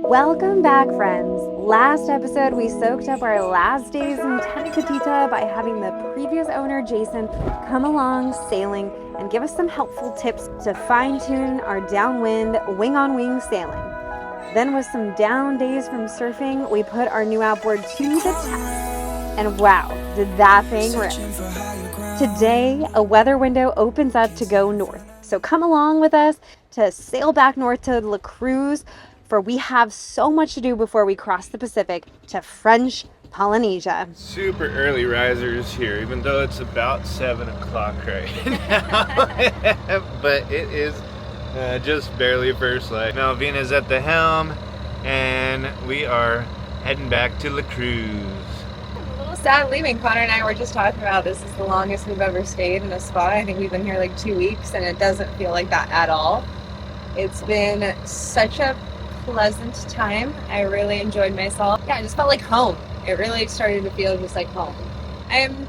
Welcome back, friends. Last episode, we soaked up our last days in Tenacatita by having the previous owner, Jason, come along sailing and give us some helpful tips to fine-tune our downwind, wing-on-wing sailing. Then with some down days from surfing, we put our new outboard to the test. And wow, did that thing rip. Today, a weather window opens up to go north. So come along with us to sail back north to La Cruz, for we have so much to do before we cross the Pacific to French Polynesia. Super early risers here, even though it's about 7 o'clock right now. But it is just barely first light. Malvina's at the helm, and we are heading back to La Cruz. A little sad leaving. Connor and I were just talking about this is the longest we've ever stayed in a spot. I think we've been here like 2 weeks, and it doesn't feel like that at all. It's been such a pleasant time. I really enjoyed myself. Yeah, I just felt like home. It really started to feel just like home. I'm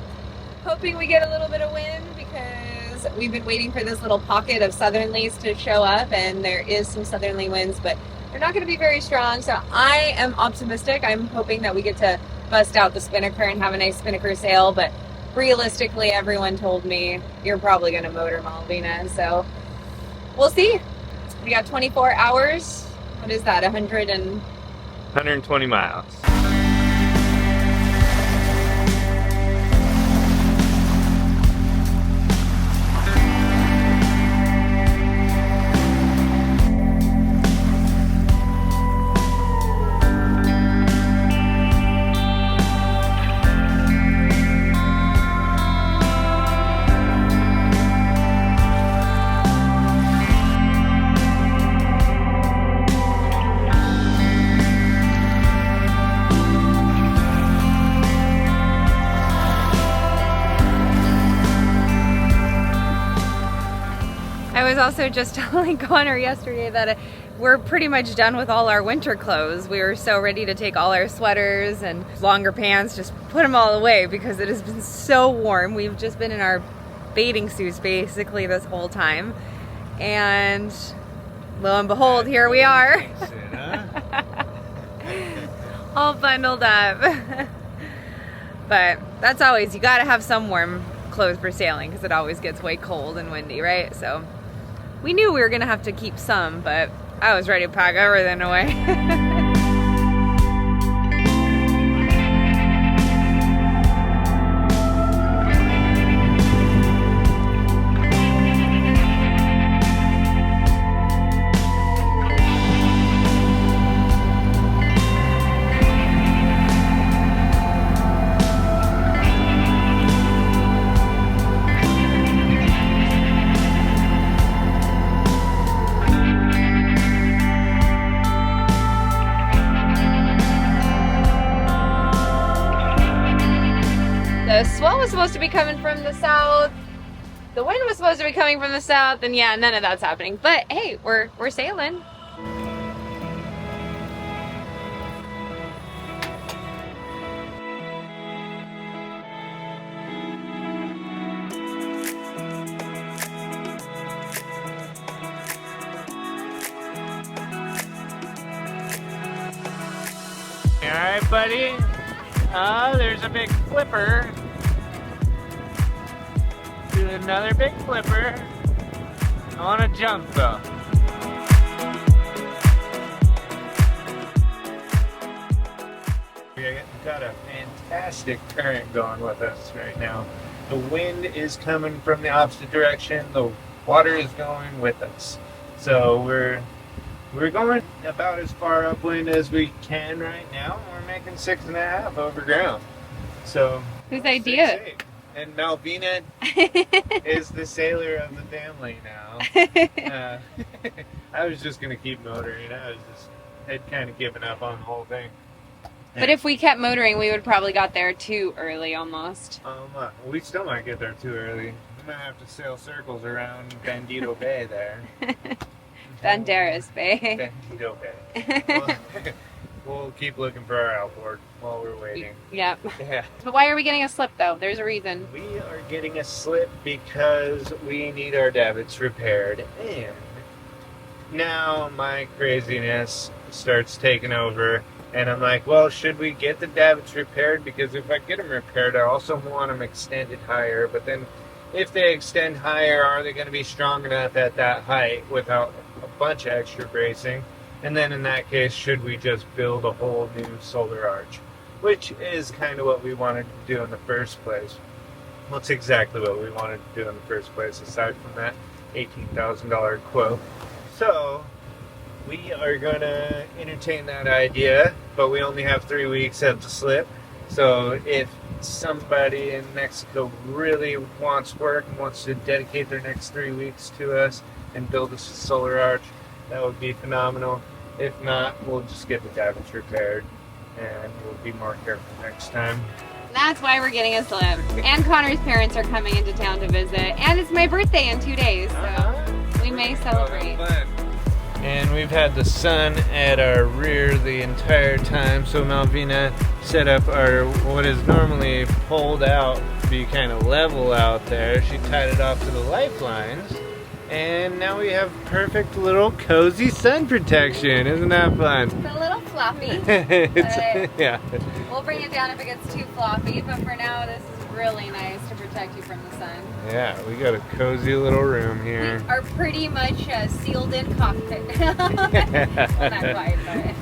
hoping we get a little bit of wind because we've been waiting for this little pocket of Southerlies to show up, and there is some southerly winds, but they're not going to be very strong, so I am optimistic. I'm hoping that we get to bust out the spinnaker and have a nice spinnaker sail, but realistically, everyone told me you're probably going to motor Malvina, so we'll see. We got 24 hours. What is that, 120 miles. I was also just telling Connor yesterday that we're pretty much done with all our winter clothes. We were so ready to take all our sweaters and longer pants, just put them all away because it has been so warm. We've just been in our bathing suits basically this whole time. And lo and behold, here we are. All bundled up. But that's always, you gotta have some warm clothes for sailing because it always gets way cold and windy, right? So we knew we were gonna have to keep some, but I was ready to pack everything away. The swell was supposed to be coming from the south. The wind was supposed to be coming from the south, and yeah, none of that's happening. But hey, we're sailing. All right, buddy. There's a big flipper. Do another big flipper. I want to jump though. We got a fantastic current going with us right now. The wind is coming from the opposite direction. The water is going with us. So we're going about as far upwind as we can right now. We're making 6.5 over ground. So Whose idea? And Malvina is the sailor of the family now. I was just gonna keep motoring. I'd kind of given up on the whole thing. But if we kept motoring, we would probably got there too early almost. We still might get there too early. We might have to sail circles around Bandito Bay there. Banderas Bay. Bandito Bay. We'll keep looking for our outboard while we're waiting. Yep. Yeah. But why are we getting a slip though? There's a reason. We are getting a slip because we need our davits repaired. And now my craziness starts taking over. And I'm like, well, should we get the davits repaired? Because if I get them repaired, I also want them extended higher. But then if they extend higher, are they going to be strong enough at that height without a bunch of extra bracing? And then in that case, should we just build a whole new solar arch? Which is kind of what we wanted to do in the first place. Well, it's exactly what we wanted to do in the first place, aside from that $18,000 quote. So we are going to entertain that idea, but we only have 3 weeks at the slip. So if somebody in Mexico really wants work and wants to dedicate their next 3 weeks to us and build us a solar arch, that would be phenomenal. If not, we'll just get the davits repaired and we'll be more careful next time. That's why we're getting a slip. And Connor's parents are coming into town to visit. And it's my birthday in 2 days, so we may celebrate. And we've had the sun at our rear the entire time, so Malvina set up our, what is normally pulled out to be kind of level out there. She tied it off to the lifelines, and now we have perfect little cozy sun protection. Isn't that fun? It's a little floppy. Yeah. We'll bring it down if it gets too floppy, but for now this is really nice to protect you from the sun. Yeah, we got a cozy little room here. We are pretty much sealed in cockpit. Well, not quite, but...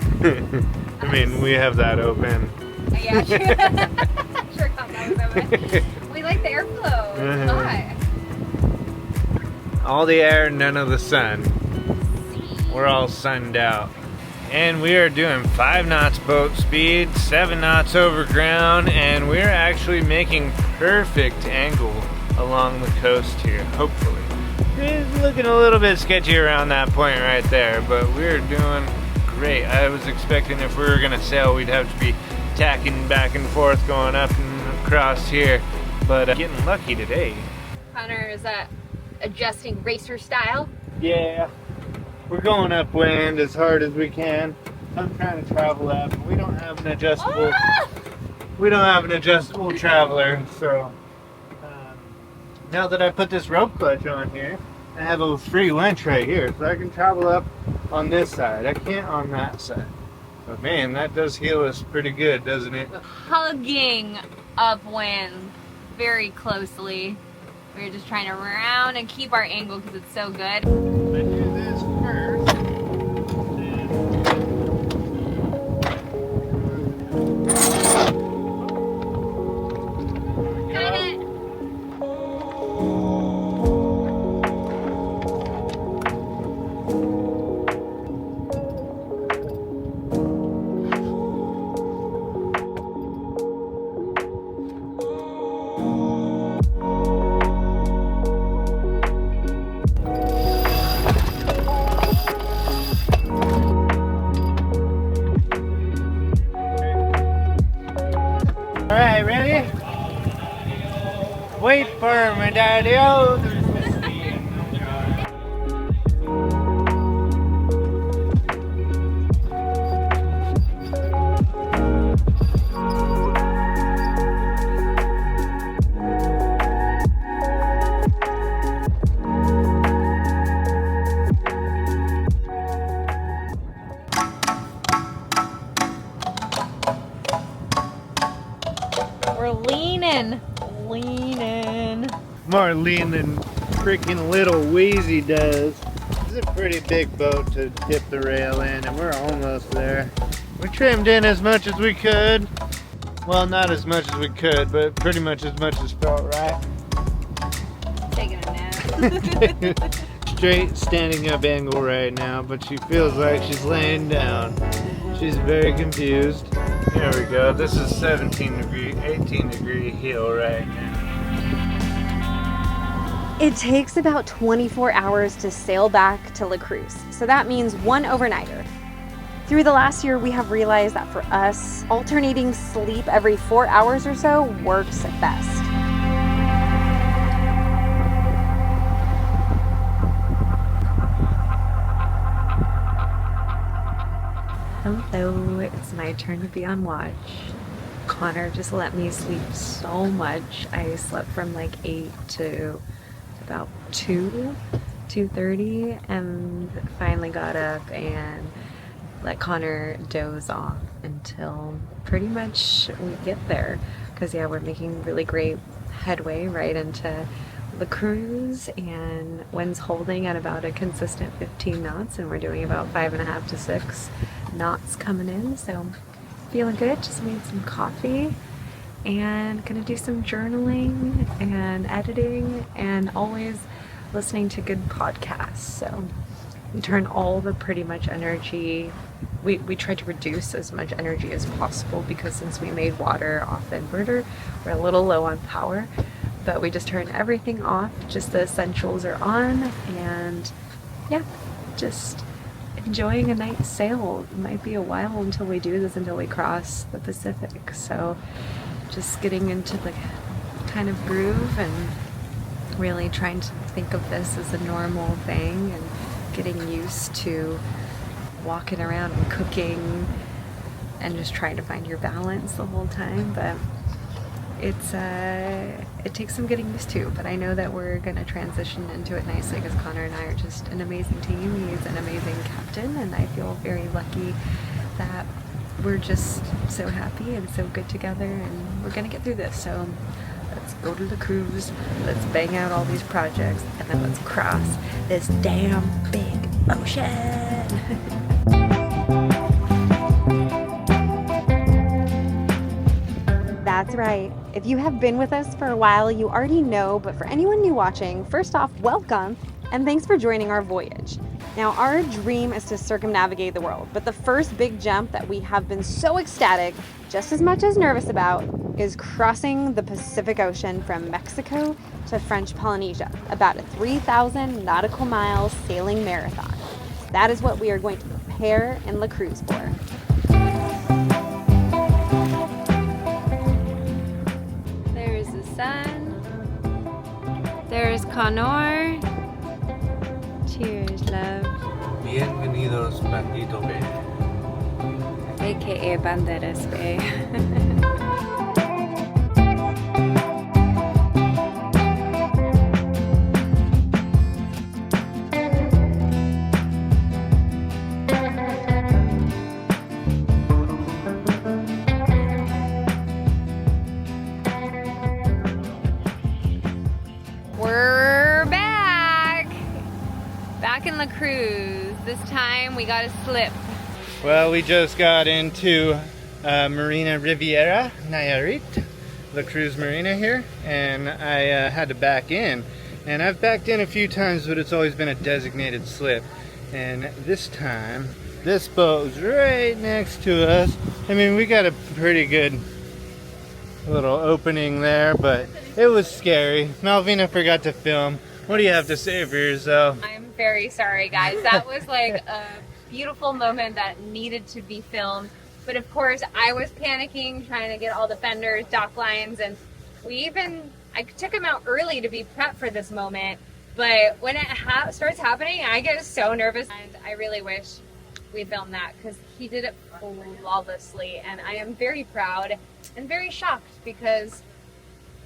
I mean, we have that open. Yeah, sure cockpit was open. We like the airflow. It's hot. All the air, none of the sun. We're all sunned out. And we are doing 5 knots boat speed, 7 knots over ground, and we're actually making perfect angle along the coast here, hopefully. It's looking a little bit sketchy around that point right there, but we're doing great. I was expecting if we were gonna sail, we'd have to be tacking back and forth, going up and across here, but getting lucky today. Connor is adjusting racer style. Yeah. We're going upwind as hard as we can. I'm trying to travel up. We don't have an adjustable. We don't have an adjustable traveler, so now that I put this rope clutch on here, I have a free winch right here, so I can travel up on this side. I can't on that side. But man, that does heal us pretty good, doesn't it? Hugging upwind very closely. We're just trying to round and keep our angle because it's so good. I do this first. Got it. Alright, ready? Wait for me, Daddy-o. We're leaning. More lean than freaking little Wheezy does. This is a pretty big boat to dip the rail in, and we're almost there. We trimmed in as much as we could. Well, not as much as we could, but pretty much as felt right. Taking a nap. Straight standing up angle right now, but she feels like she's laying down. She's very confused. There we go. This is 18 degree heel right now. It takes about 24 hours to sail back to La Cruz, so that means 1 overnighter. Through the last year, we have realized that for us, alternating sleep every 4 hours or so works best. Hello, it's my turn to be on watch. Connor just let me sleep so much. I slept from like 8 to about 2:30, and finally got up and let Connor doze off until pretty much we get there. Because yeah, we're making really great headway right into the cruise, and wind's holding at about a consistent 15 knots, and we're doing about 5.5 to 6 knots coming in. So feeling good. Just made some coffee and gonna do some journaling and editing, and always listening to good podcasts. So we turn all the pretty much energy, we try to reduce as much energy as possible, because since we made water off the inverter, we're a little low on power, but we just turn everything off, just the essentials are on, and yeah, just enjoying a night sail. It might be a while until we do this, until we cross the Pacific, so just getting into the kind of groove and really trying to think of this as a normal thing, and getting used to walking around and cooking and just trying to find your balance the whole time. But it's it takes some getting used to, but I know that we're gonna transition into it nicely, because Connor and I are just an amazing team. He's an amazing captain, and I feel very lucky that we're just so happy and so good together, and we're gonna get through this. So let's go to the cruise, let's bang out all these projects, and then let's cross this damn big ocean. That's right. If you have been with us for a while, you already know, but for anyone new watching, first off, welcome, and thanks for joining our voyage. Now, our dream is to circumnavigate the world, but the first big jump that we have been so ecstatic, just as much as nervous about, is crossing the Pacific Ocean from Mexico to French Polynesia, about a 3,000 nautical mile sailing marathon. That is what we are going to prepare in La Cruz for. There's the sun. There's Connor. Cheers, love. Bienvenidos, Bandito Bay. AKA Banderas Bay. In La Cruz. This time we got a slip. Well, we just got into Marina Riviera, Nayarit, the Cruz Marina here, and I had to back in. And I've backed in a few times, but it's always been a designated slip. And this time, this boat was right next to us. I mean, we got a pretty good little opening there, but it was scary. Malvina forgot to film. What do you have to say for yourself? I'm very sorry, guys. That was like a beautiful moment that needed to be filmed. But of course, I was panicking, trying to get all the fenders, dock lines, and I took him out early to be prepped for this moment. But when it starts happening, I get so nervous, and I really wish we filmed that, because he did it flawlessly, and I am very proud and very shocked, because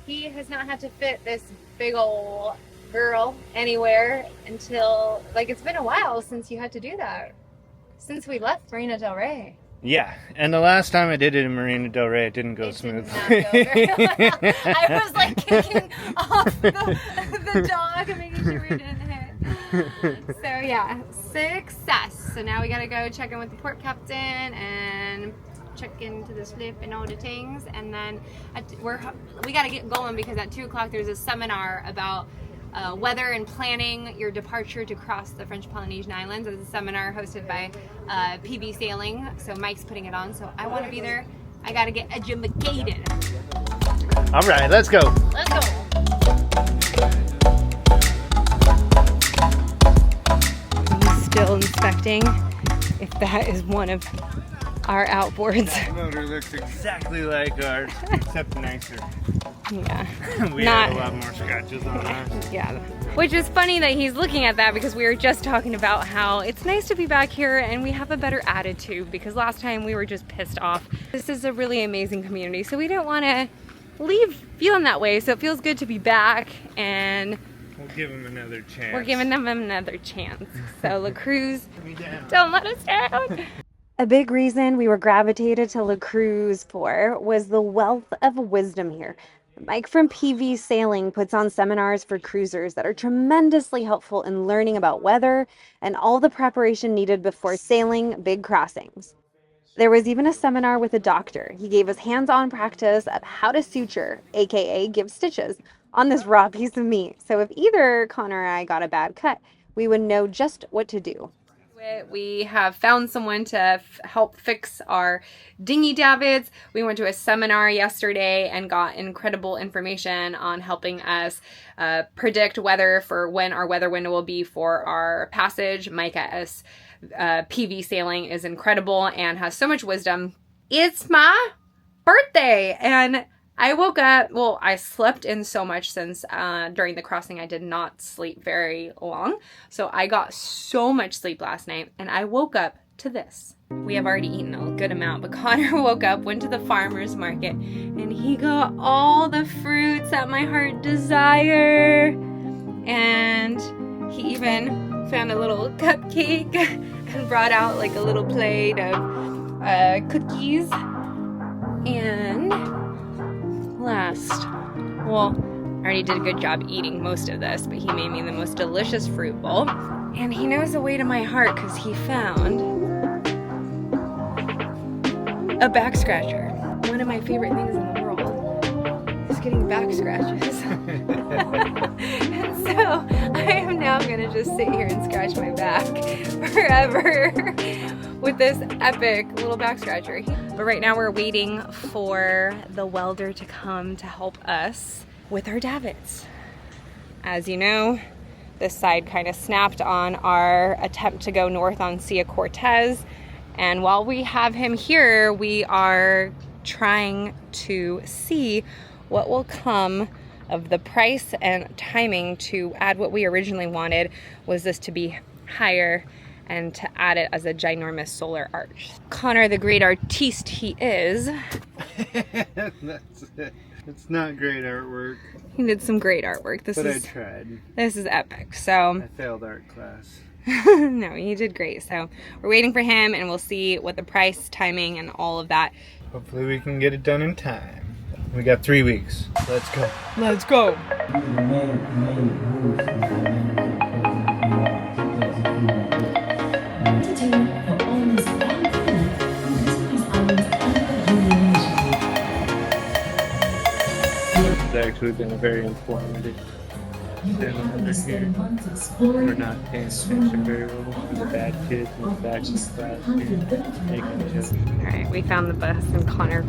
he has not had to fit this big ol' girl anywhere until, like, it's been a while since you had to do that, since we left Marina Del Rey. Yeah, and the last time I did it in Marina Del Rey, it didn't go smooth. Did not go very well. I was like kicking off the dog and making sure we didn't hit. So yeah, success. So now we gotta go check in with the port captain and check into the slip and all the things, and then we gotta get going, because at 2 o'clock there's a seminar about weather and planning your departure to cross the French Polynesian Islands. It's a seminar hosted by PB Sailing, so Mike's putting it on, so I want to be there. I gotta get educated. All right, let's go. Let's go. He's still inspecting if that is one of our outboards. The motor looks exactly like ours, except nicer. Yeah. We had a lot more scratches on ours. Yeah. Which is funny that he's looking at that, because we were just talking about how it's nice to be back here and we have a better attitude, because last time we were just pissed off. This is a really amazing community, so we didn't want to leave feeling that way, so it feels good to be back, and we'll give him another chance. we're giving them another chance. So La Cruz, don't let us down. A big reason we were gravitated to La Cruz for was the wealth of wisdom here. Mike from PV Sailing puts on seminars for cruisers that are tremendously helpful in learning about weather and all the preparation needed before sailing big crossings. There was even a seminar with a doctor. He gave us hands-on practice of how to suture, aka give stitches, on this raw piece of meat. So if either Connor or I got a bad cut, we would know just what to do. We have found someone to help fix our dinghy davits. We went to a seminar yesterday and got incredible information on helping us predict weather for when our weather window will be for our passage. Mike at PV Sailing is incredible and has so much wisdom. It's my birthday and I woke up, well, I slept in so much since during the crossing I did not sleep very long. So I got so much sleep last night and I woke up to this. We have already eaten a good amount, but Connor woke up, went to the farmer's market, and he got all the fruits that my heart desire. And he even found a little cupcake and brought out like a little plate of cookies. And I already did a good job eating most of this, but he made me the most delicious fruit bowl. And he knows the way to my heart because he found a back scratcher. One of my favorite things in the world is getting back scratches. And so I am now gonna just sit here and scratch my back forever with this epic little back scratcher. But right now we're waiting for the welder to come to help us with our davits. As you know, this side kind of snapped on our attempt to go north on Sea Cortez. And while we have him here, we are trying to see what will come of the price and timing to add what we originally wanted, was this to be higher and to add it as a ginormous solar arch. Connor, the great artiste he is. That's it. It's not great artwork. He did some great artwork. I tried. This is epic. So I failed art class. no, he did great. So we're waiting for him and we'll see what the price, timing, and all of that. Hopefully we can get it done in time. We got 3 weeks. Let's go. Let's go. It's actually been a very informative sailing over here. We're not paying attention very well to the bad kids in the back of the class here, making jokes. Alright, we found the bus and Connor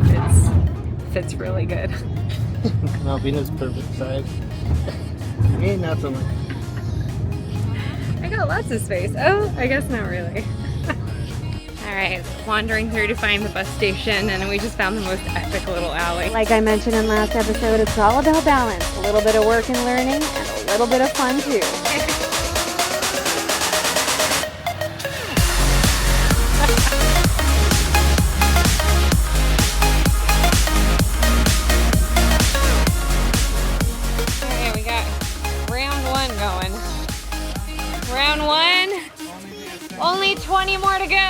fits really good. Malvina's perfect size. Ain't nothing like. I got lots of space. Oh, I guess not really. Alright, wandering through to find the bus station, and we just found the most epic little alley. Like I mentioned in last episode, it's all about balance. A little bit of work and learning, and a little bit of fun too. Okay, we got round one going. Round one. Only 20 more to go.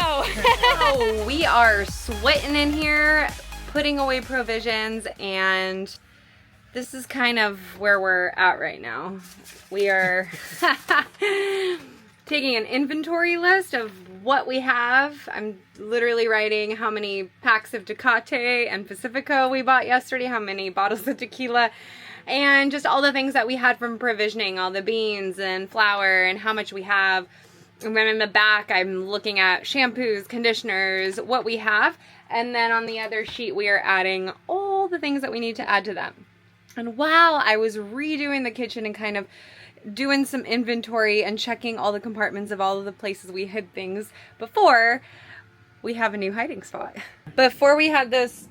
We are sweating in here, putting away provisions, and this is kind of where we're at right now. We are taking an inventory list of what we have. I'm literally writing how many packs of Tecate and Pacifico we bought yesterday, how many bottles of tequila, and just all the things that we had from provisioning, all the beans and flour and how much we have. And then in the back, I'm looking at shampoos, conditioners, what we have. And then on the other sheet, we are adding all the things that we need to add to them. And while I was redoing the kitchen and kind of doing some inventory and checking all the compartments of all of the places we hid things before, we have a new hiding spot. Before we had this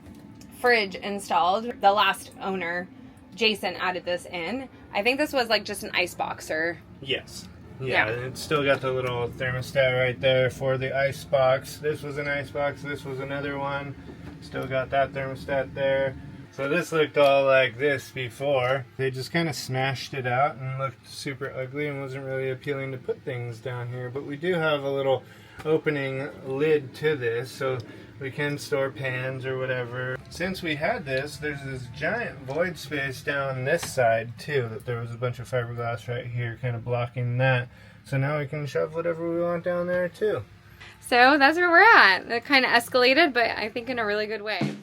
fridge installed, the last owner, Jason, added this in. I think this was like just an ice box or... Yes. Yeah, it's still got the little thermostat right there for the ice box. This was an ice box, this was another one. Still got that thermostat there. So this looked all like this before. They just kind of smashed it out and looked super ugly and wasn't really appealing to put things down here. But we do have a little opening lid to this, so we can store pans or whatever. Since we had this, there's this giant void space down this side too, that there was a bunch of fiberglass right here kind of blocking that. So now we can shove whatever we want down there too. So that's where we're at. It kind of escalated, but I think in a really good way.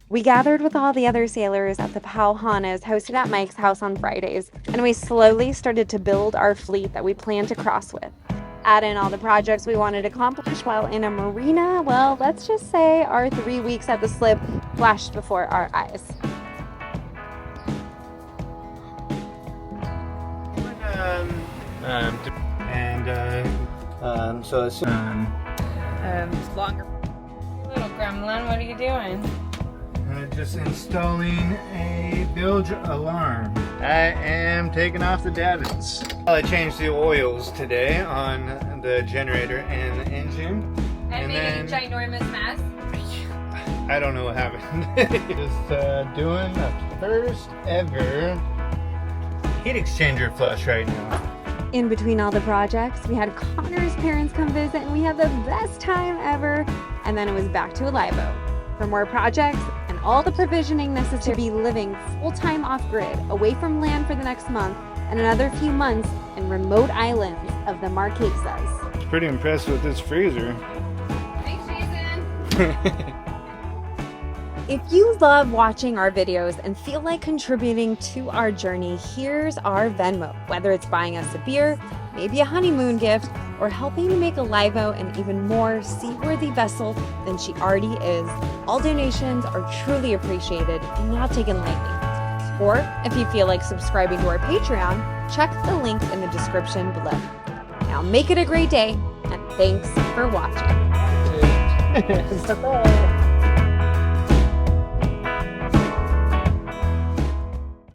We gathered with all the other sailors at the Pau Hanas hosted at Mike's house on Fridays, and we slowly started to build our fleet that we planned to cross with. Add in all the projects we wanted to accomplish while in a marina, well, let's just say our 3 weeks at the slip flashed before our eyes. So it's Longer. Little gremlin, what are you doing? just installing a bilge alarm. I am taking off the davits. Well, I changed the oils today on the generator and the engine. And made a ginormous mess. I don't know what happened. Just doing the first ever heat exchanger flush right now. In between all the projects, we had Connor's parents come visit and we had the best time ever. And then it was back to Alivo for more projects and all the provisioning necessary to be living full-time off-grid, away from land for the next month and another few months in remote islands of the Marquesas. Pretty impressed with this freezer. Thanks, Jason. If you love watching our videos and feel like contributing to our journey, here's our Venmo. Whether it's buying us a beer, maybe a honeymoon gift, or helping to make Alivo an even more seaworthy vessel than she already is, all donations are truly appreciated and not taken lightly. Or if you feel like subscribing to our Patreon, check the link in the description below. Now make it a great day, and thanks for watching. Bye-bye.